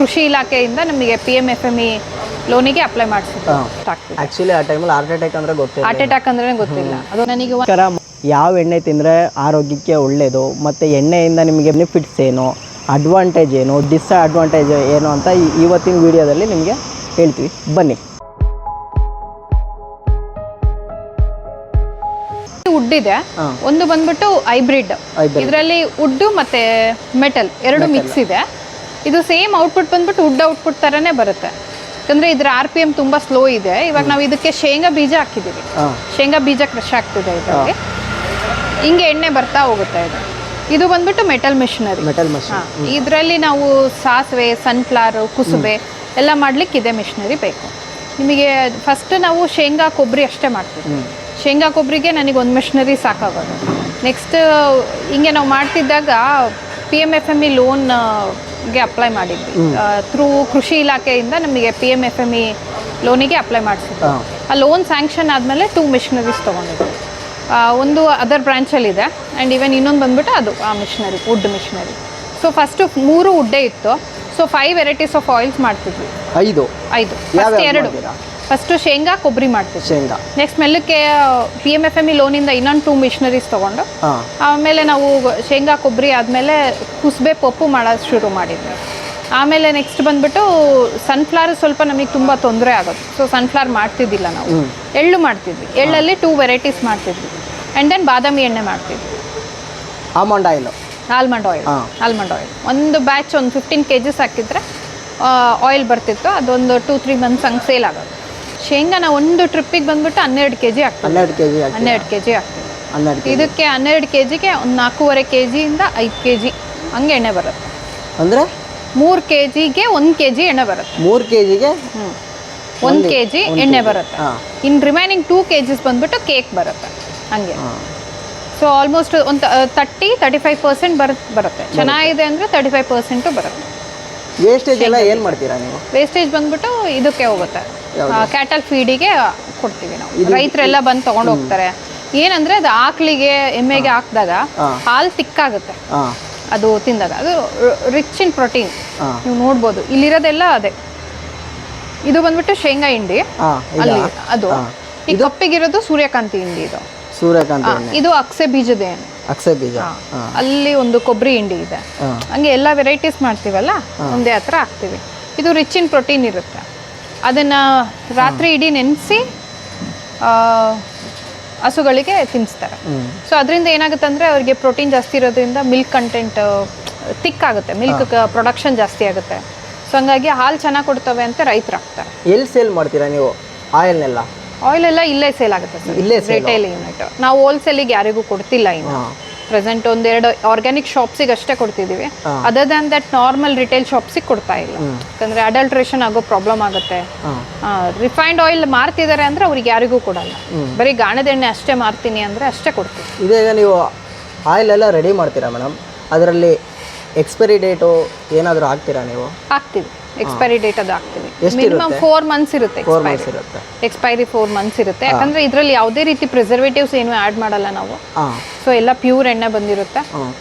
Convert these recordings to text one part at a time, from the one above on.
ಕೃಷಿ ಇಲಾಖೆಯಿಂದ ನಮಗೆ PMFME ಲೋನಿಗೆ ಅಪ್ಲೈ ಮಾಡಿಸಿದ್ರು. ಆಕ್ಚುಲಿ ಆ ಟೈಮಲ್ಲಿ ಹಾರ್ಟ್ ಅಟ್ಯಾಕ್ ಅಂದ್ರೆ ಗೊತ್ತಿಲ್ಲ. ಹಾರ್ಟ್ ಅಟ್ಯಾಕ್ ಅಂದ್ರೆ ಗೊತ್ತಿಲ್ಲ. ಅದು ನನಗೆ ಯಾವ ಎಣ್ಣೆ ತಿಂದರೆ ಆರೋಗ್ಯಕ್ಕೆ ಒಳ್ಳೆಯದು ಮತ್ತು ಎಣ್ಣೆಯಿಂದ ನಿಮಗೆ ಬೆನಿಫಿಟ್ಸ್ ಏನು, ಅಡ್ವಾಂಟೇಜ್ ಏನು, ಡಿಸ್ಅಡ್ವಾಂಟೇಜ್ ಏನು ಅಂತ ಇವತ್ತಿನ ವಿಡಿಯೋದಲ್ಲಿ ನಿಮಗೆ ಹೇಳ್ತೀವಿ. ಬನ್ನಿ. ವುಡ್ ಇದೆ, ಒಂದು ಬಂದ್ಬಿಟ್ಟು ಹೈಬ್ರಿಡ್. ಇದರಲ್ಲಿ ವುಡ್ ಮತ್ತೆ ಮೆಟಲ್ ಎರಡು ಮಿಕ್ಸ್ ಇದೆ. ಇದು ಸೇಮ್ ಔಟ್ಪುಟ್ ಬಂದ್ಬಿಟ್ಟು ವುಡ್ ಔಟ್ಪುಟ್ ತರನೇ ಬರುತ್ತೆ. ಯಾಕಂದ್ರೆ ಇದ್ರ RPM ತುಂಬಾ ಸ್ಲೋ ಇದೆ. ಇವಾಗ ನಾವು ಇದಕ್ಕೆ ಶೇಂಗಾ ಬೀಜ ಹಾಕಿದೀವಿ. ಶೇಂಗಾ ಬೀಜ ಕೃಷಿ ಆಗ್ತಿದೆ ಇದರಲ್ಲಿ. ಹಿಂಗೆ ಎಣ್ಣೆ ಬರ್ತಾ ಹೋಗುತ್ತೆ. ಇದು ಬಂದ್ಬಿಟ್ಟು ಮೆಟಲ್ ಮೆಷಿನರಿ. ಇದರಲ್ಲಿ ನಾವು ಸಾಸಿವೆ, ಸನ್ಫ್ಲವರ್, ಕುಸುಬೆ ಎಲ್ಲ ಮಾಡ್ಲಿಕ್ಕೆ ಇದೆ ಮೆಷಿನರಿ ಬೇಕು. ನಿಮಗೆ ಫಸ್ಟ್ ನಾವು ಶೇಂಗಾ ಕೊಬ್ಬರಿ ಅಷ್ಟೇ ಮಾಡ್ತೀವಿ. ಶೇಂಗಾ ಕೊಬ್ಬರಿಗೆ ನನಗೆ ಒಂದು ಮೆಷಿನರಿ ಸಾಕಾಗೋದು. ನೆಕ್ಸ್ಟ್ ಹಿಂಗೆ ನಾವು ಮಾಡ್ತಿದ್ದಾಗ PMFME ಲೋನ್ಗೆ ಅಪ್ಲೈ ಮಾಡಿದ್ವಿ. ಥ್ರೂ ಕೃಷಿ ಇಲಾಖೆಯಿಂದ ನಮಗೆ PMFME ಲೋನಿಗೆ ಅಪ್ಲೈ ಮಾಡಿಸಿದ್ವಿ. ಆ ಲೋನ್ ಸ್ಯಾಂಕ್ಷನ್ ಆದಮೇಲೆ 2 ಮೆಷಿನರೀಸ್ ತೊಗೊಂಡಿದ್ವಿ. ಒಂದು ಅದರ್ ಬ್ರಾಂಚಲ್ಲಿದೆ ಆ್ಯಂಡ್ ಈವನ್ ಇನ್ನೊಂದು ಬಂದ್ಬಿಟ್ಟು ಅದು ಆ machinery, wood machinery. So first 3 ವುಡ್ಡೇ ಇತ್ತು. ಸೊ 5 ವೆರೈಟೀಸ್ ಆಫ್ ಆಯಿಲ್ಸ್ ಮಾಡ್ತಿದ್ವಿ. 5 ಫಸ್ಟು ಶೇಂಗಾ ಕೊಬ್ಬರಿ ಮಾಡ್ತಿದ್ವಿ. ನೆಕ್ಸ್ಟ್ ಮೆಲ್ಲಕ್ಕೆ PMFME ಲೋನಿಂದ ಇನ್ನೊಂದು 2 ಮಿಷನರೀಸ್ ತೊಗೊಂಡು ಆಮೇಲೆ ನಾವು ಶೇಂಗಾ ಕೊಬ್ಬರಿ ಆದಮೇಲೆ ಕುಸುಬೆ ಪಪ್ಪು ಮಾಡೋದು ಶುರು ಮಾಡಿದ್ವಿ. ಆಮೇಲೆ ನೆಕ್ಸ್ಟ್ ಬಂದ್ಬಿಟ್ಟು ಸನ್ಫ್ಲವರ್ ಸ್ವಲ್ಪ ನಮಗೆ ತುಂಬ ತೊಂದರೆ ಆಗೋದು. ಸೊ ಸನ್ಫ್ಲವರ್ ಮಾಡ್ತಿದ್ದಿಲ್ಲ ನಾವು. ಎಳ್ಳು ಮಾಡ್ತಿದ್ವಿ. ಎಳ್ಳಲ್ಲಿ 2 ವೆರೈಟೀಸ್ ಮಾಡ್ತಿದ್ವಿ. ಆ್ಯಂಡ್ ದೆನ್ ಬಾದಾಮಿ ಎಣ್ಣೆ ಮಾಡ್ತಿದ್ವಿ. ಆಲ್ಮಂಡ್ ಆಯಿಲ್ ಒಂದು ಬ್ಯಾಚ್ ಒಂದು 15 kgs ಹಾಕಿದ್ರೆ ಆಯಿಲ್ ಬರ್ತಿತ್ತು. ಅದೊಂದು 2-3 ಮಂತ್ಸ್ ಹಂಗೆ ಸೇಲ್ ಆಗೋದು. ಶೇಂಗಾನ ಒಂದು ಟ್ರಿಪ್ಪಿಗೆ ಬಂದ್ಬಿಟ್ಟು 12 kg ಆಗ್ತದೆ. 12 kg ಆಗ್ತದೆ. ಇದಕ್ಕೆ 12 kgಗೆ ಒಂದು 4.5 kgಯಿಂದ 5 kg ಹಂಗೆ ಎಣ್ಣೆ ಬರುತ್ತೆ. ಅಂದರೆ 3 kgಗೆ 1 kg ಎಣ್ಣೆ ಬರುತ್ತೆ. 3 kgಗೆ 1 kg ಎಣ್ಣೆ ಬರುತ್ತೆ. ಇನ್ನು ರಿಮೈನಿಂಗ್ 2 kgs ಬಂದ್ಬಿಟ್ಟು ಕೇಕ್ ಬರುತ್ತೆ ಹಂಗೆ. ಸೊ ಆಲ್ಮೋಸ್ಟ್ ಒಂದು 30-35% ಬರುತ್ತೆ. ಚೆನ್ನಾಗಿದೆ ಅಂದರೆ 35% ಬರುತ್ತೆ. ವೇಸ್ಟೇಜ್ ಎಲ್ಲ ಏನು ಮಾಡ್ತೀರಾ ನೀವು? ವೇಸ್ಟೇಜ್ ಬಂದ್ಬಿಟ್ಟು ಇದಕ್ಕೆ ಹೋಗುತ್ತೆ, ಕ್ಯಾಟಲ್ ಫೀಡಿಗೆ ಕೊಡ್ತೀವಿ ನಾವು. ರೈತರೆಲ್ಲ ಬಂದು ತೊಗೊಂಡು ಹೋಗ್ತಾರೆ. ಏನಂದರೆ ಅದು ಆಕಳಿಗೆ, ಎಮ್ಮೆಗೆ ಹಾಕಿದಾಗ ಹಾಲು ತಿಕ್ಕಾಗುತ್ತೆ. ಅದು ತಿಂದಾಗ ಅದು ರಿಚ್ ಇನ್ ಪ್ರೋಟೀನ್. ನೀವು ನೋಡ್ಬೋದು ಇಲ್ಲಿರೋದೆಲ್ಲ ಅದೇ. ಇದು ಬಂದ್ಬಿಟ್ಟು ಶೇಂಗಾ ಹಿಂಡಿ ಅಲ್ಲಿ, ಅದು ಈ ಕಪ್ಪಿಗಿರೋದು ಸೂರ್ಯಕಾಂತಿ ಹಿಂಡಿ. ಇದು ಅಕ್ಸೆ ಬೀಜದ ಎಣ್ಣೆ. ಅಲ್ಲಿ ಒಂದು ಕೊಬ್ಬರಿ ಹಿಂಡಿ ಇದೆ. ಹಂಗೆ ಎಲ್ಲ ವೆರೈಟೀಸ್ ಮಾಡ್ತೀವಲ್ಲ ಒಂದೇ ಹತ್ರ ಹಾಕ್ತೀವಿ. ಇದು ರಿಚ್ ಇನ್ ಪ್ರೋಟೀನ್ ಇರುತ್ತೆ. ಅದನ್ನ ರಾತ್ರಿ ಇಡೀ ನೆನೆಸಿ ಹಸುಗಳಿಗೆ ತಿನ್ನಿಸ್ತಾರೆ. ಸೊ ಅದರಿಂದ ಏನಾಗುತ್ತೆ ಅಂದರೆ ಅವ್ರಿಗೆ ಪ್ರೋಟೀನ್ ಜಾಸ್ತಿ ಇರೋದ್ರಿಂದ ಮಿಲ್ಕ್ ಕಂಟೆಂಟ್ ಥಿಕ್ ಆಗುತ್ತೆ, ಮಿಲ್ಕ್ ಪ್ರೊಡಕ್ಷನ್ ಜಾಸ್ತಿ ಆಗುತ್ತೆ. ಸೊ ಹಂಗಾಗಿ ಹಾಲು ಚೆನ್ನಾಗಿ ಕೊಡ್ತವೆ ಅಂತ ರೈತರು ಹಾಕ್ತಾರೆ. ಎಲ್ಲಿ ಸೇಲ್ ಮಾಡ್ತೀರಾ ನೀವು ಆಯಿಲ್ನೆಲ್ಲ? ಆಯಿಲ್ ಎಲ್ಲ ಇಲ್ಲೇ ಸೇಲ್ ಆಗುತ್ತೆ ಸರ್, ರಿಟೇಲ್ ಯೂನಿಟ್. ನಾವು ಹೋಲ್ಸೇಲಿಗೆ ಯಾರಿಗೂ ಕೊಡ್ತಿಲ್ಲ ಇನ್ನು. ಪ್ರೆಸೆಂಟ್ 1-2 ಆರ್ಗ್ಯಾನಿಕ್ ಶಾಪ್ಸಿಗೆ ಅಷ್ಟೇ ಕೊಡ್ತಿದ್ದೀವಿ. Other than that normal retail ಶಾಪ್ಸಿಗೆ ಕೊಡ್ತಾ ಇಲ್ಲ. ಯಾಕಂದರೆ ಅಡಲ್ಟ್ರೇಷನ್ ಆಗೋ ಪ್ರಾಬ್ಲಮ್ ಆಗುತ್ತೆ. ರಿಫೈನ್ಡ್ ಆಯಿಲ್ ಮಾರ್ತಿದ್ದಾರೆ ಅಂದರೆ ಅವ್ರಿಗೆ ಯಾರಿಗೂ ಕೊಡಲ್ಲ. ಬರೀ ಗಾಣದ ಎಣ್ಣೆ ಅಷ್ಟೇ ಮಾರ್ತೀನಿ ಅಂದರೆ ಅಷ್ಟೇ ಕೊಡ್ತೀವಿ. ಇದೀಗ ನೀವು ಆಯಿಲ್ ಎಲ್ಲ ರೆಡಿ ಮಾಡ್ತೀರಾ ಮೇಡಮ್, ಅದರಲ್ಲಿ ಎಕ್ಸ್ಪೈರಿ ಡೇಟು ಏನಾದರೂ ಹಾಕ್ತೀರಾ ನೀವು? ಹಾಕ್ತೀವಿ. ಎಕ್ಸ್ಪೈರಿ ಡೇಟ್ ಅದು ಹಾಕ್ತೀವಿ. ಮಿನಿಮಮ್ 4 months ಇರುತ್ತೆ ಎಕ್ಸ್ಪೈರಿ. 4 months ಇರುತ್ತೆ. ಯಾಕಂದ್ರೆ ಇದರಲ್ಲಿ ಯಾವುದೇ ರೀತಿ ಪ್ರಿಸರ್ವೇಟಿವ್ಸ್ ಏನು ಆ್ಯಡ್ ಮಾಡಲ್ಲ ನಾವು. ಸೊ ಎಲ್ಲ ಪ್ಯೂರ್ ಎಣ್ಣೆ ಬಂದಿರುತ್ತೆ.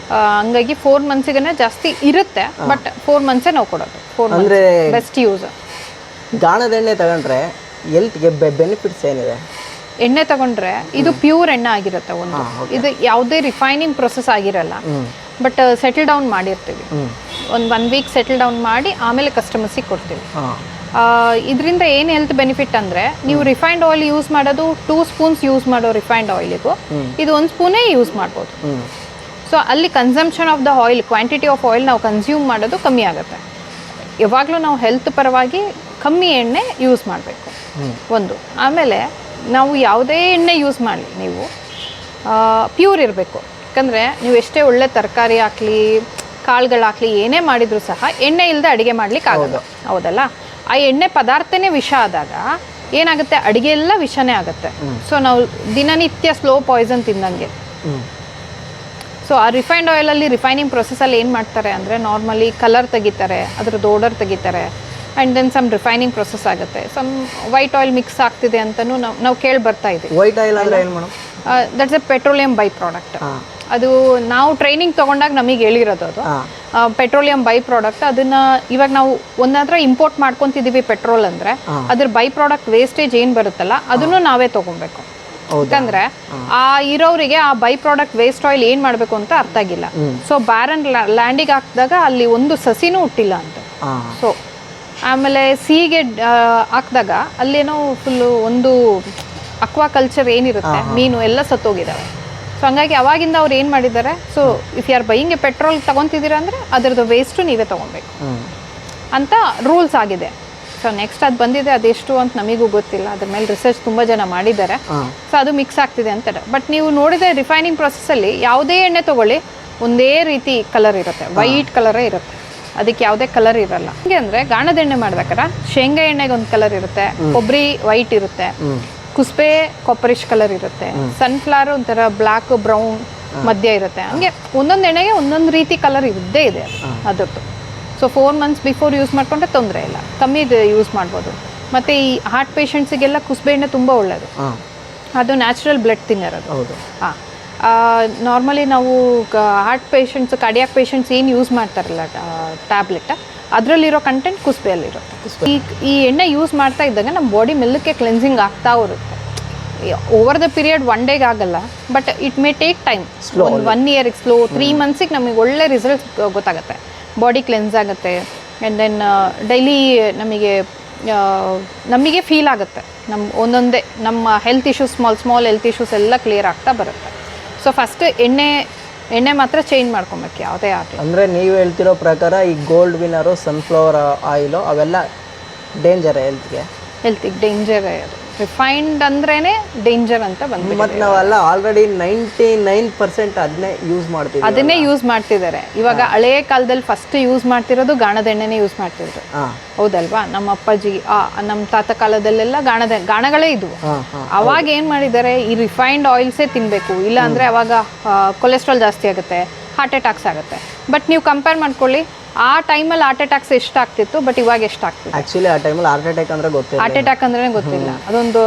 ಹಂಗಾಗಿ 4 monthsಗೆ ಜಾಸ್ತಿ ಇರುತ್ತೆ. ಬಟ್ 4 months ನಾವು ಕೊಡೋದು. 4 months ಬೆಸ್ಟ್ ಯೂಸ್. ಗಾಣದ ಎಣ್ಣೆ ತಗೊಂಡ್ರೆ ಹೆಲ್ತ್ಗೆ ಬೆನಿಫಿಟ್ಸ್ ಏನಿದೆ? ಎಣ್ಣೆ ತಗೊಂಡ್ರೆ ಇದು ಪ್ಯೂರ್ ಎಣ್ಣೆ ಆಗಿರುತ್ತೆ. ಒಂದು ಇದು ಯಾವುದೇ ರಿಫೈನಿಂಗ್ ಪ್ರೊಸೆಸ್ ಆಗಿರಲ್ಲ. ಬಟ್ ಸೆಟಲ್ ಡೌನ್ ಮಾಡಿರ್ತೀವಿ. ಒಂದು 1 week ಸೆಟಲ್ ಡೌನ್ ಮಾಡಿ ಆಮೇಲೆ ಕಸ್ಟಮರ್ಸಿಗೆ ಕೊಡ್ತೀವಿ. ಇದರಿಂದ ಏನು ಹೆಲ್ತ್ ಬೆನಿಫಿಟ್ ಅಂದರೆ, ನೀವು ರಿಫೈನ್ಡ್ ಆಯಿಲ್ ಯೂಸ್ ಮಾಡೋದು 2 ಸ್ಪೂನ್ಸ್ ಯೂಸ್ ಮಾಡೋ ರಿಫೈನ್ಡ್ ಆಯಿಲಿಗೂ ಇದು 1 ಸ್ಪೂನೇ ಯೂಸ್ ಮಾಡ್ಬೋದು. ಸೊ ಅಲ್ಲಿ consumption of the oil, quantity of oil ನಾವು ಕನ್ಸ್ಯೂಮ್ ಮಾಡೋದು ಕಮ್ಮಿ ಆಗುತ್ತೆ. ಯಾವಾಗಲೂ ನಾವು ಹೆಲ್ತ್ ಪರವಾಗಿ ಕಮ್ಮಿ ಎಣ್ಣೆ ಯೂಸ್ ಮಾಡಬೇಕು ಒಂದು. ಆಮೇಲೆ ನಾವು ಯಾವುದೇ ಎಣ್ಣೆ ಯೂಸ್ ಮಾಡಲಿ ನೀವು ಪ್ಯೂರ್ ಇರಬೇಕು. ಯಾಕಂದರೆ ನೀವು ಎಷ್ಟೇ ಒಳ್ಳೆ ತರಕಾರಿ ಹಾಕಲಿ, ಕಾಳುಗಳು ಹಾಕಲಿ, ಏನೇ ಮಾಡಿದರೂ ಸಹ ಎಣ್ಣೆ ಇಲ್ಲದೆ ಅಡುಗೆ ಮಾಡ್ಲಿಕ್ಕೆ ಆಗೋದು, ಹೌದಲ್ಲ? ಆ ಎಣ್ಣೆ ಪದಾರ್ಥನೇ ವಿಷ ಆದಾಗ ಏನಾಗುತ್ತೆ, ಅಡುಗೆ ಎಲ್ಲ ವಿಷನೇ ಆಗುತ್ತೆ. ಸೊ ನಾವು ದಿನನಿತ್ಯ ಸ್ಲೋ ಪಾಯ್ಸನ್ ತಿಂದಂಗೆ. ಸೊ ಆ ರಿಫೈನ್ಡ್ ಆಯಿಲಲ್ಲಿ ರಿಫೈನಿಂಗ್ ಪ್ರೊಸೆಸಲ್ಲಿ ಏನು ಮಾಡ್ತಾರೆ ಅಂದರೆ, ನಾರ್ಮಲಿ ಕಲರ್ ತೆಗಿತಾರೆ, ಅದ್ರದ್ದು ಓಡರ್ ತೆಗಿತಾರೆ. And then some refining process ಆಗುತ್ತೆ. ಸಮ್ ವೈಟ್ ಆಯಿಲ್ ಮಿಕ್ಸ್ ಆಗ್ತಿದೆ ಅಂತಲೂ ನಾವು ಕೇಳಿ ಬರ್ತಾ ಇದ್ದೀವಿ. ವೈಟ್ ಆಯಿಲ್ ಅಂದರೆ ಏನು madam? That's A petroleum by product. ಅದು ನಾವು ಟ್ರೈನಿಂಗ್ ತೊಗೊಂಡಾಗ ನಮಗೆ ಹೇಳಿರೋದು ಅದು ಪೆಟ್ರೋಲಿಯಂ ಬೈ ಪ್ರಾಡಕ್ಟ್. ಅದನ್ನ ಇವಾಗ ನಾವು ಒಂದಾದ್ರೆ ಇಂಪೋರ್ಟ್ ಮಾಡ್ಕೊತಿದ್ದೀವಿ ಪೆಟ್ರೋಲ್ ಅಂದರೆ ಅದ್ರ ಬೈ ಪ್ರಾಡಕ್ಟ್ ವೇಸ್ಟೇಜ್ ಏನು ಬರುತ್ತಲ್ಲ ಅದನ್ನು ನಾವೇ ತೊಗೊಬೇಕು. ಯಾಕಂದ್ರೆ ಆ ಇರೋರಿಗೆ ಆ ಬೈ ಪ್ರಾಡಕ್ಟ್ ವೇಸ್ಟ್ ಆಯಿಲ್ ಏನು ಮಾಡಬೇಕು ಅಂತ ಅರ್ಥ ಆಗಿಲ್ಲ. ಸೊ ಬ್ಯಾರನ್ ಲ್ಯಾಂಡಿಗೆ ಹಾಕಿದಾಗ ಅಲ್ಲಿ ಒಂದು ಸಸಿನೂ ಹುಟ್ಟಿಲ್ಲ ಅಂತ. ಸೊ ಆಮೇಲೆ ಸಿಗೆ ಹಾಕಿದಾಗ ಅಲ್ಲೇನೋ ಫುಲ್ಲು ಒಂದು ಅಕ್ವಾಕಲ್ಚರ್ ಏನಿರುತ್ತೆ ಮೀನು ಎಲ್ಲ ಸತ್ತೋಗಿದ್ದಾವೆ. ಸೊ ಹಂಗಾಗಿ ಅವಾಗಿಂದ ಅವ್ರು ಏನು ಮಾಡಿದ್ದಾರೆ, ಸೊ ಇಫ್ ಯಾರು ಬೈಯಿಂಗ್ ಪೆಟ್ರೋಲ್ ತೊಗೊತಿದ್ದೀರಾ ಅಂದರೆ ಅದರದ್ದು ವೇಸ್ಟು ನೀವೇ ತೊಗೊಬೇಕು ಅಂತ ರೂಲ್ಸ್ ಆಗಿದೆ. ಸೊ ನೆಕ್ಸ್ಟ್ ಅದು ಬಂದಿದೆ, ಅದೆಷ್ಟು ಅಂತ ನಮಗೂ ಗೊತ್ತಿಲ್ಲ. ಅದ್ರ ಮೇಲೆ ರಿಸರ್ಚ್ ತುಂಬ ಜನ ಮಾಡಿದ್ದಾರೆ. ಸೊ ಅದು ಮಿಕ್ಸ್ ಆಗ್ತಿದೆ ಅಂತಾರೆ. ಬಟ್ ನೀವು ನೋಡಿದರೆ ರಿಫೈನಿಂಗ್ ಪ್ರೊಸೆಸ್ಸಲ್ಲಿ ಯಾವುದೇ ಎಣ್ಣೆ ತೊಗೊಳ್ಳಿ ಒಂದೇ ರೀತಿ ಕಲರ್ ಇರುತ್ತೆ, ವೈಟ್ ಕಲರೇ ಇರುತ್ತೆ, ಅದಕ್ಕೆ ಯಾವುದೇ ಕಲರ್ ಇರಲ್ಲ. ಹಂಗೆ ಅಂದರೆ ಗಾಣದ ಎಣ್ಣೆ ಮಾಡ್ಬೇಕಾರೆ ಶೇಂಗಾ ಎಣ್ಣೆಗೆ ಒಂದು ಕಲರ್ ಇರುತ್ತೆ, ಕೊಬ್ಬರಿ ವೈಟ್ ಇರುತ್ತೆ, ಕುಸ್ಬೆ ಕಾಪರಿಶ್ ಕಲರ್ ಇರುತ್ತೆ, ಸನ್ಫ್ಲವರ್ ಒಂಥರ ಬ್ಲ್ಯಾಕ್ ಬ್ರೌನ್ ಮಧ್ಯ ಇರುತ್ತೆ. ಹಂಗೆ ಒಂದೊಂದು ಎಣ್ಣೆಗೆ ಒಂದೊಂದು ರೀತಿ ಕಲರ್ ಇದ್ದೇ ಇದೆ ಅದರದ್ದು. ಸೊ 4 months ಬಿಫೋರ್ ಯೂಸ್ ಮಾಡಿಕೊಂಡ್ರೆ ತೊಂದರೆ ಇಲ್ಲ, ಕಮ್ಮಿ ಯೂಸ್ ಮಾಡ್ಬೋದು. ಮತ್ತು ಈ ಹಾರ್ಟ್ ಪೇಷಂಟ್ಸಿಗೆಲ್ಲ ಕುಸ್ಬೆ ಎಣ್ಣೆ ತುಂಬ ಒಳ್ಳೆಯದು, ಅದು ನ್ಯಾಚುರಲ್ ಬ್ಲಡ್ ಥಿನ್ನರ್ ಅದು. ಹಾಂ, ನಾರ್ಮಲಿ ನಾವು ಹಾರ್ಟ್ ಪೇಷಂಟ್ಸ್ ಕಾರ್ಡಿಯಾಕ್ ಪೇಷಂಟ್ಸ್ ಏನು ಯೂಸ್ ಮಾಡ್ತಾರಲ್ಲ ಟ್ಯಾಬ್ಲೆಟ್, ಅದರಲ್ಲಿರೋ ಕಂಟೆಂಟ್ ಕುಸ್ಬೆಯಲ್ಲಿರುತ್ತೆ. ಈ ಎಣ್ಣೆ ಯೂಸ್ ಮಾಡ್ತಾ ಇದ್ದಾಗ ನಮ್ಮ ಬಾಡಿ ಮೆಲ್ಲಕ್ಕೆ ಕ್ಲೆನ್ಸಿಂಗ್ ಆಗ್ತಾ ಇರುತ್ತೆ. ಓವರ್ ದ ಪೀರಿಯಡ್ 1 ಡೇಗೆ ಆಗಲ್ಲ, but it may take time. 1 yearಗೆ ಸ್ಲೋ, 3 monthsಗೆ ನಮಗೆ ಒಳ್ಳೆ ರಿಸಲ್ಟ್ಸ್ ಗೊತ್ತಾಗುತ್ತೆ, ಬಾಡಿ ಕ್ಲೆನ್ಸ್ ಆಗುತ್ತೆ. ಆ್ಯಂಡ್ ದೆನ್ ಡೈಲಿ ನಮಗೆ ಫೀಲ್ ಆಗುತ್ತೆ, ಒಂದೊಂದೇ ನಮ್ಮ health issues, small health issues ಎಲ್ಲ ಕ್ಲಿಯರ್ ಆಗ್ತಾ ಬರುತ್ತೆ. ಸೊ ಫಸ್ಟ್ ಎಣ್ಣೆ ಮಾತ್ರ ಚೇಂಜ್ ಮಾಡ್ಕೊಬೇಕು ಯಾವುದೇ ಆಗಲಿ. ಅಂದರೆ ನೀವು ಹೇಳ್ತಿರೋ ಪ್ರಕಾರ ಈ ಗೋಲ್ಡ್ ವಿನ್ನರು, ಸನ್ಫ್ಲವರ್ ಆಯಿಲು ಅವೆಲ್ಲ ಹೆಲ್ತಿಗೆ ಡೇಂಜರ್. ಅದು ರಿಫೈನ್ಡ್ ಅಂದ್ರೇ ಡೇಂಜರ್ ಅಂತ ಬಂದ್ಬಿಟ್ಟು. ಮತ್ತು ನಾವೆಲ್ಲ ಆಲ್ರೆಡಿ 99% ಅದನ್ನೇ ಯೂಸ್ ಮಾಡ್ತಿದ್ದಾರೆ. ಇವಾಗ ಹಳೆಯ ಕಾಲದಲ್ಲಿ ಫಸ್ಟ್ ಯೂಸ್ ಮಾಡ್ತಿರೋದು ಗಾಣದ ಎಣ್ಣೆನೇ ಯೂಸ್ ಮಾಡ್ತಿದ್ರು, ಹೌದಲ್ವಾ? ನಮ್ಮ ಅಪ್ಪಾಜಿ, ನಮ್ಮ ತಾತ ಕಾಲದಲ್ಲೆಲ್ಲ ಗಾಣಗಳೇ ಇದ್ವು. ಅವಾಗ ಏನು ಮಾಡಿದ್ದಾರೆ, ಈ ರಿಫೈನ್ಡ್ ಆಯಿಲ್ಸೇ ತಿನ್ನಬೇಕು, ಇಲ್ಲ ಅಂದರೆ ಅವಾಗ ಕೊಲೆಸ್ಟ್ರಾಲ್ ಜಾಸ್ತಿ ಆಗುತ್ತೆ, ಹಾರ್ಟ್ ಅಟ್ಯಾಕ್ಸ್ ಆಗುತ್ತೆ. ಬಟ್ ನೀವು ಕಂಪೇರ್ ಮಾಡ್ಕೊಳ್ಳಿ, ಆ ಟೈಮಲ್ಲಿ ಹಾರ್ಟ್ ಅಟ್ಯಾಕ್ಸ್ ಎಷ್ಟು ಆಗ್ತಿತ್ತು, ಬಟ್ ಇವಾಗ ಎಷ್ಟು ಆಗ್ತಿದೆ. ಆ್ಯಕ್ಚುಲಿ ಆ ಟೈಮಲ್ಲಿ ಹಾರ್ಟ್ ಅಟ್ಯಾಕ್ ಅಂದರೆ ಗೊತ್ತಿಲ್ಲ, ಹಾರ್ಟ್ ಅಟ್ಯಾಕ್ ಅಂದ್ರೆ ಗೊತ್ತಿಲ್ಲ ಅದೊಂದು.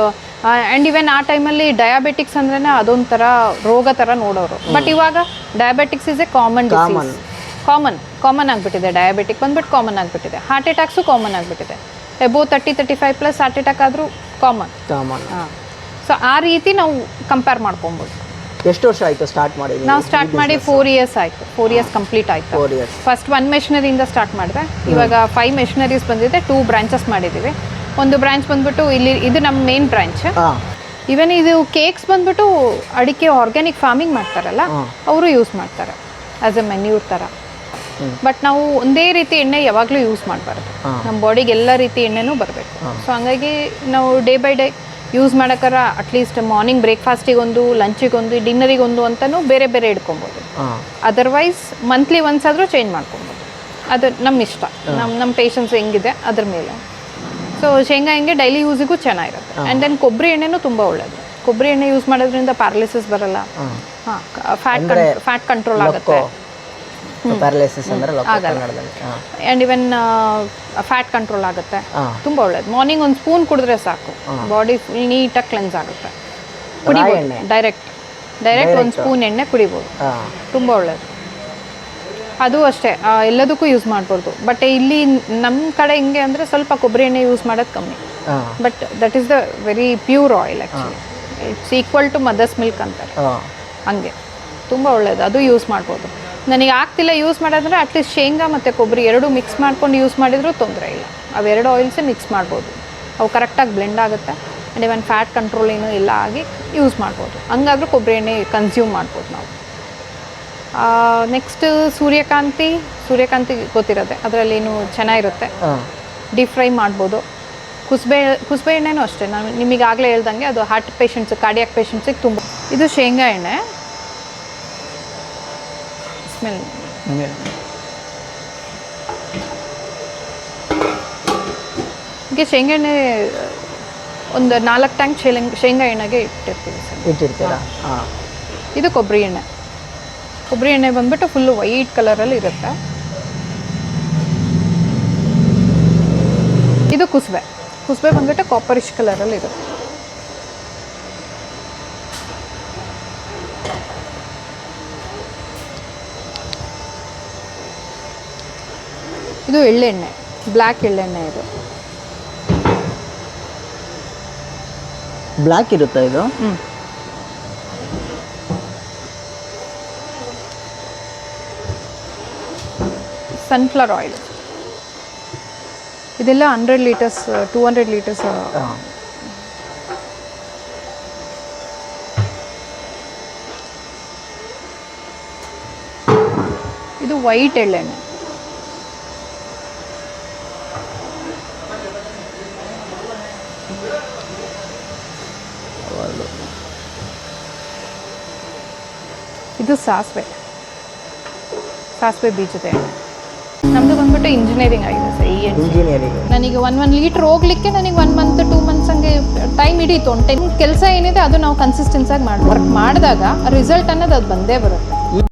ಆ್ಯಂಡ್ ಇವನ್ ಆ ಟೈಮಲ್ಲಿ ಡಯಾಬಿಟಿಕ್ಸ್ ಅಂದ್ರೆ ಅದೊಂಥರ ರೋಗ ಥರ ನೋಡೋರು. ಬಟ್ ಇವಾಗ diabetics is A common disease, common ಆಗಿಬಿಟ್ಟಿದೆ. ಡಯಾಬಿಟಿಕ್ ಬಂದ್ಬಿಟ್ಟು ಕಾಮನ್ ಆಗಿಬಿಟ್ಟಿದೆ, ಹಾರ್ಟ್ ಅಟ್ಯಾಕ್ಸು ಕಾಮನ್ ಆಗಿಬಿಟ್ಟಿದೆ. ಎಬೋ 30-35+ ಹಾರ್ಟ್ ಅಟ್ಯಾಕ್ ಆದರೂ ಕಾಮನ್. ಹಾಂ, ಸೊ ಆ ರೀತಿ ನಾವು ಕಂಪೇರ್ ಮಾಡ್ಕೊಬೋದು. ಎಷ್ಟು ವರ್ಷ ಆಯಿತು ಸ್ಟಾರ್ಟ್ ಮಾಡಿ? ನಾವು ಸ್ಟಾರ್ಟ್ ಮಾಡಿ 4 years ಆಯಿತು. 4 years ಕಂಪ್ಲೀಟ್ ಆಯಿತು. ಫಸ್ಟ್ 1 ಮೆಷಿನರಿಯಿಂದ ಸ್ಟಾರ್ಟ್ ಮಾಡಿದೆ. ಇವಾಗ 5 ಮೆಷಿನರೀಸ್ ಬಂದಿದೆ, 2 ಬ್ರಾಂಚಸ್ ಮಾಡಿದ್ದೀವಿ. ಒಂದು ಬ್ರಾಂಚ್ ಬಂದ್ಬಿಟ್ಟು ಇಲ್ಲಿ, ಇದು ನಮ್ಮ ಮೇನ್ ಬ್ರಾಂಚ್. ಇವನ್ ಇದು ಕೇಕ್ಸ್ ಬಂದ್ಬಿಟ್ಟು ಅಡಿಕೆ ಆರ್ಗ್ಯಾನಿಕ್ ಫಾರ್ಮಿಂಗ್ ಮಾಡ್ತಾರಲ್ಲ, ಅವರು ಯೂಸ್ ಮಾಡ್ತಾರೆ ಆಸ್ ಎ ಮೆನ್ಯೂರ್ ಥರ. ಬಟ್ ನಾವು ಒಂದೇ ರೀತಿ ಎಣ್ಣೆ ಯಾವಾಗಲೂ ಯೂಸ್ ಮಾಡಬಾರ್ದು, ನಮ್ಮ ಬಾಡಿಗೆ ಎಲ್ಲ ರೀತಿ ಎಣ್ಣೆನೂ ಬರಬೇಕು. ಸೊ ಹಂಗಾಗಿ ನಾವು ಡೇ ಬೈ ಡೇ ಯೂಸ್ ಮಾಡೋಕ್ಕಾರ ಅಟ್ಲೀಸ್ಟ್ ಮಾರ್ನಿಂಗ್ ಬ್ರೇಕ್ಫಾಸ್ಟಿಗೊಂದು, ಲಂಚಿಗೊಂದು, ಡಿನ್ನರಿಗೊಂದು ಅಂತಲೂ ಬೇರೆ ಬೇರೆ ಇಟ್ಕೊಬೋದು. ಅದರ್ವೈಸ್ ಮಂತ್ಲಿ ಒನ್ಸ್ ಆದರೂ ಚೇಂಜ್ ಮಾಡ್ಕೊಬೋದು. ಅದು ನಮ್ಮ ಇಷ್ಟ, ನಮ್ಮ ಪೇಷನ್ಸ್ ಹೆಂಗಿದೆ ಅದ್ರ ಮೇಲೆ. ಸೊ ಶೇಂಗಾ ಎಣ್ಣೆ ಡೈಲಿ ಯೂಸಿಗೂ ಚೆನ್ನಾಗಿರುತ್ತೆ. ಆ್ಯಂಡ್ ದೆನ್ ಕೊಬ್ಬರಿ ಎಣ್ಣೆನೂ ತುಂಬ ಒಳ್ಳೆಯದು. ಕೊಬ್ಬರಿ ಎಣ್ಣೆ ಯೂಸ್ ಮಾಡೋದ್ರಿಂದ ಪ್ಯಾರಲಿಸಿಸ್ ಬರಲ್ಲ. ಹಾಂ, ಫ್ಯಾಟ್ ಕಂಟ್ರೋಲ್ ಆಗುತ್ತೆ, ಆ್ಯಂಡ್ ಇವನ್ ಫ್ಯಾಟ್ ಕಂಟ್ರೋಲ್ ಆಗುತ್ತೆ, ತುಂಬ ಒಳ್ಳೇದು. ಮಾರ್ನಿಂಗ್ ಒಂದು ಸ್ಪೂನ್ ಕುಡಿದ್ರೆ ಸಾಕು, ಬಾಡಿ ಫುಲ್ ನೀಟಾಗಿ ಕ್ಲೆನ್ಸ್ ಆಗುತ್ತೆ. ಕುಡಿಬೋದು, ಡೈರೆಕ್ಟ್ ಒಂದು ಸ್ಪೂನ್ ಎಣ್ಣೆ ಕುಡಿಬೋದು, ತುಂಬ ಒಳ್ಳೇದು. ಅದು ಅಷ್ಟೇ, ಎಲ್ಲದಕ್ಕೂ ಯೂಸ್ ಮಾಡ್ಬೋದು. ಬಟ್ ಇಲ್ಲಿ ನಮ್ಮ ಕಡೆ ಹಿಂಗೆ ಅಂದರೆ ಸ್ವಲ್ಪ ಕೊಬ್ಬರಿ ಎಣ್ಣೆ ಯೂಸ್ ಮಾಡೋದು ಕಮ್ಮಿ. But that is the very pure oil actually. It's equal to mother's milk ಅಂತಾರೆ, ಹಂಗೆ ತುಂಬ ಒಳ್ಳೇದು. ಅದು ಯೂಸ್ ಮಾಡ್ಬೋದು. ನನಗೆ ಆಗ್ತಿಲ್ಲ ಯೂಸ್ ಮಾಡೋದಂದರೆ ಅಟ್ಲೀಸ್ಟ್ ಶೇಂಗಾ ಮತ್ತು ಕೊಬ್ಬರಿ ಎರಡೂ ಮಿಕ್ಸ್ ಮಾಡ್ಕೊಂಡು ಯೂಸ್ ಮಾಡಿದರೂ ತೊಂದರೆ ಇಲ್ಲ. ಅವೆರಡು ಆಯಿಲ್ಸೇ ಮಿಕ್ಸ್ ಮಾಡ್ಬೋದು, ಅವು ಕರೆಕ್ಟಾಗಿ ಬ್ಲೆಂಡ್ ಆಗುತ್ತೆ. ಆ್ಯಂಡ್ ಇವನ್ ಫ್ಯಾಟ್ ಕಂಟ್ರೋಲ್ ಏನೂ ಎಲ್ಲ ಆಗಿ ಯೂಸ್ ಮಾಡ್ಬೋದು. ಹಂಗಾದ್ರೂ ಕೊಬ್ಬರಿ ಎಣ್ಣೆ ಕನ್ಸ್ಯೂಮ್ ಮಾಡ್ಬೋದು ನಾವು. ನೆಕ್ಸ್ಟ್ ಸೂರ್ಯಕಾಂತಿ ಗೊತ್ತಿರುತ್ತೆ, ಅದರಲ್ಲೇನು ಚೆನ್ನಾಗಿರುತ್ತೆ, ಡೀಪ್ ಫ್ರೈ ಮಾಡ್ಬೋದು. ಕುಸ್ಬೆ ಎಣ್ಣೆನೂ ಅಷ್ಟೇ, ನಾನು ನಿಮಗಾಗಲೇ ಹೇಳ್ದಂಗೆ ಅದು ಹಾರ್ಟ್ ಪೇಷಂಟ್ಸ್, ಕಾರ್ಡಿಯಾಕ್ ಪೇಷಂಟ್ಸಿಗೆ ತುಂಬ. ಇದು ಶೇಂಗಾ ಎಣ್ಣೆ ಸ್ಮೆಲ್. ಹೀಗೆ ಶೇಂಗಾ ಎಣ್ಣೆ ಒಂದು 4 ಟ್ಯಾಂಕ್ ಶೇಂಗಾ ಎಣ್ಣೆಗೆ ಇಟ್ಟಿರ್ತೀರಾ? ಇದು ಕೊಬ್ಬರಿ ಎಣ್ಣೆ ಬಂದ್ಬಿಟ್ಟು ಫುಲ್ಲು ವೈಟ್ ಕಲರಲ್ಲಿ ಇರುತ್ತೆ. ಇದು ಕುಸ್ಬೆ ಬಂದ್ಬಿಟ್ಟು ಕಾಪರಿಶ್ ಕಲರಲ್ಲಿ ಇರುತ್ತೆ. ಇದು ಎಳ್ಳೆಣ್ಣೆ, ಬ್ಲ್ಯಾಕ್ ಎಳ್ಳೆಣ್ಣೆ ಇದು. ಬ್ಲ್ಯಾಕ್ ಇರುತ್ತಾ ಇದು? ಸನ್ಫ್ಲವರ್ ಆಯಿಲ್, ಇದೆಲ್ಲ 100 ಲೀಟರ್ಸ್ 200 ಲೀಟರ್ಸ್. ಇದು ವೈಟ್ ಎಳ್ಳೆಣ್ಣೆ. ಇದು ಸಾಸಿವೆ ಬೀಜದ ಎಣ್ಣೆ. ನಮ್ಮದು ಬಂದ್ಬಿಟ್ಟು ಇಂಜಿನಿಯರಿಂಗ್ ಆಗಿದೆ ಸರ್. ಇಂಜಿನಿಯರಿಂಗ್ ನನಗೆ 1 ಲೀಟ್ರ್ ಹೋಗ್ಲಿಕ್ಕೆ ನನಗೆ 1 ಮಂತ್ 2 ಮಂತ್ಸ್ ಹಂಗೆ ಟೈಮ್ ಹಿಡೀತು. ಒಂದು ಟೈಮ್ ಕೆಲಸ ಏನಿದೆ ಅದು ನಾವು ಕನ್ಸಿಸ್ಟೆನ್ಸಾಗಿ ವರ್ಕ್ ಮಾಡಿದಾಗ ರಿಸಲ್ಟ್ ಅನ್ನೋದು ಅದು ಬಂದೇ ಬರುತ್ತೆ.